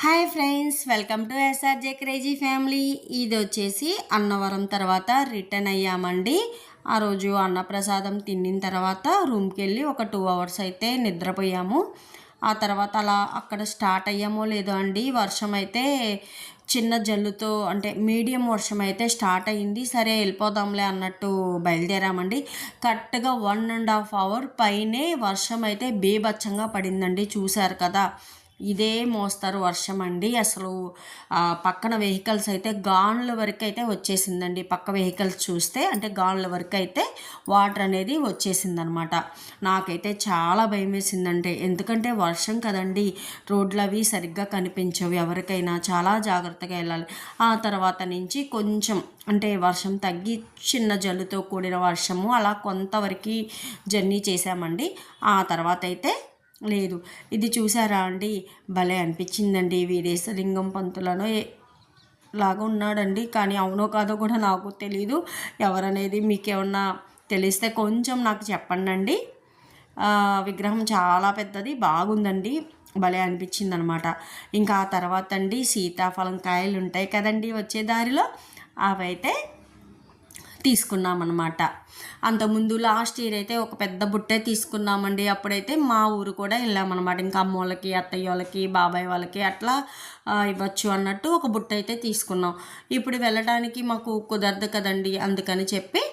Hi friends, welcome to SRJ crazy family. ఇది వచ్చేసి అన్నవరం తర్వాత రిటర్న్ అయ్యామండి. ఆ రోజు అన్నప్రసాదం తిన్న తర్వాత రూమ్కి వెళ్ళి ఒక 2 అవర్స్ అయితే నిద్రపోయాము. ఆ తర్వాత అలా అక్కడ స్టార్ట్ అయ్యామో లేదో అండి, వర్షం అయితే చిన్న జల్లుతో అంటే మీడియం వర్షం అయితే స్టార్ట్ అయ్యింది. సరే వెళ్ళిపోదాంలే అన్నట్టు బయలుదేరామండి. కరెక్ట్గా 1.5 అవర్ పైనే వర్షం అయితే బీభత్సంగా పడిందండి. చూశారు కదా, ఇదే మోస్తారు వర్షం అండి. అసలు పక్కన వెహికల్స్ అయితే గానుల వరకు అయితే వచ్చేసిందండి. పక్క వెహికల్స్ చూస్తే అంటే గానుల వరకు అయితే వాటర్ అనేది వచ్చేసిందనమాట. నాకైతే చాలా భయం వేసిందండి. ఎందుకంటే వర్షం కదండి, రోడ్లు అవి సరిగ్గా కనిపించవు. ఎవరికైనా చాలా జాగ్రత్తగా వెళ్ళాలి. ఆ తర్వాత నుంచి కొంచెం అంటే వర్షం తగ్గి చిన్న జల్లుతో కూడిన వర్షము అలా కొంతవరకు జర్నీ చేశామండి. ఆ తర్వాత అయితే లేదు. ఇది చూసారా అండి, భలే అనిపించిందండి. వీరేశలింగం పంతులను లాగా ఉన్నాడండి, కానీ అవునో కాదో కూడా నాకు తెలీదు. ఎవరనేది మీకేమన్నా తెలిస్తే కొంచెం నాకు చెప్పండి అండి. విగ్రహం చాలా పెద్దది, బాగుందండి, భలే అనిపించింది అనమాట. ఇంకా ఆ తర్వాత అండి సీతాఫలం కాయలు ఉంటాయి కదండి వచ్చే దారిలో, అవైతే తీసుకున్నామన్నమాట. అంతకుముందు లాస్ట్ ఇయర్ అయితే ఒక పెద్ద బుట్టే తీసుకున్నామండి. అప్పుడైతే మా ఊరు కూడా వెళ్ళామన్నమాట. ఇంకా అమ్మోళ్ళకి, అత్తయ్య వాళ్ళకి, బాబాయ్ వాళ్ళకి అట్లా ఇవ్వచ్చు అన్నట్టు ఒక బుట్ట అయితే తీసుకున్నాం. ఇప్పుడు వెళ్ళడానికి మాకు కుదరదు కదండి, అందుకని చెప్పి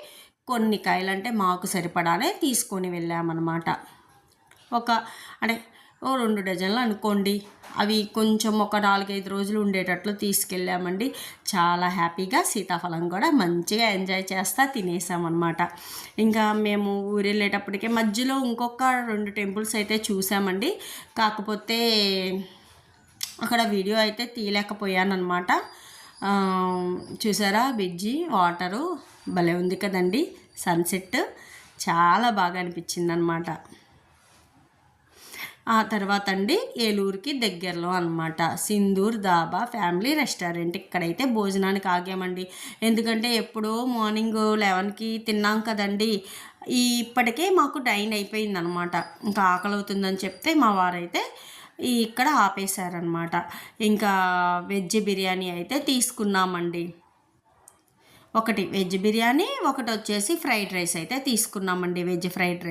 కొన్ని కాయలు అంటే మాకు సరిపడానే తీసుకొని వెళ్ళామన్నమాట. ఒక అంటే 2 డజన్లు అనుకోండి. అవి కొంచెం ఒక 4-5 రోజులు ఉండేటట్లు తీసుకెళ్ళామండి. చాలా హ్యాపీగా సీతాఫలం కూడా మంచిగా ఎంజాయ్ చేస్తా తినేసామన్నమాట. ఇంకా మేము ఊరు వెళ్ళేటప్పటికే మధ్యలో ఇంకొక 2 టెంపుల్స్ అయితే చూసామండి. కాకపోతే అక్కడ వీడియో అయితే తీయలేకపోయానమాట. చూసారా, బ్రిడ్జి వాటరు భలే ఉంది కదండి. సన్సెట్ చాలా బాగా అనిపించింది అనమాట. ఆ తర్వాత అండి ఏలూరుకి దగ్గరలో అనమాట సింధూర్ దాబా ఫ్యామిలీ రెస్టారెంట్. ఇక్కడైతే భోజనానికి ఆగామండి. ఎందుకంటే ఎప్పుడో మార్నింగ్ 11కి తిన్నాం కదండి, ఇప్పటికే మాకు 9 అయిపోయిందనమాట. ఇంకా ఆకలి అవుతుందని చెప్తే మా వారైతే ఇక్కడ ఆపేశారనమాట. ఇంకా వెజ్ బిర్యానీ అయితే తీసుకున్నామండి. ఒకటి వెజ్ బిర్యానీ, ఒకటి వచ్చేసి ఫ్రైడ్ రైస్ అయితే తీసుకున్నామండి. వెజ్ ఫ్రైడ్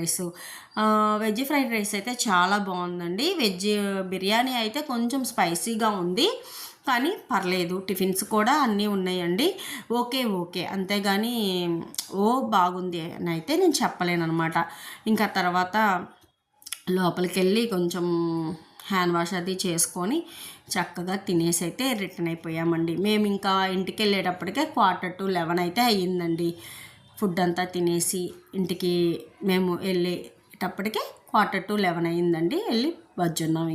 రైస్ అయితే చాలా బాగుందండి. వెజ్ బిర్యానీ అయితే కొంచెం స్పైసీగా ఉంది, కానీ పర్లేదు. టిఫిన్స్ కూడా అన్నీ ఉన్నాయండి. ఓకే అంతేగాని బాగుంది అని అయితే నేను చెప్పలేను అనమాట. ఇంకా తర్వాత లోపలికి వెళ్ళి కొంచెం హ్యాండ్ వాష్ అది చేసుకొని చక్కగా తినేసి అయితే రిటర్న్ అయిపోయామండి. మేము ఇంకా ఇంటికి వెళ్ళేటప్పటికే 11:45 అయితే అయ్యిందండి. ఫుడ్ అంతా తినేసి ఇంటికి మేము వెళ్ళేటప్పటికే 11:45 అయ్యిందండి. వెళ్ళి వచ్చున్నాం.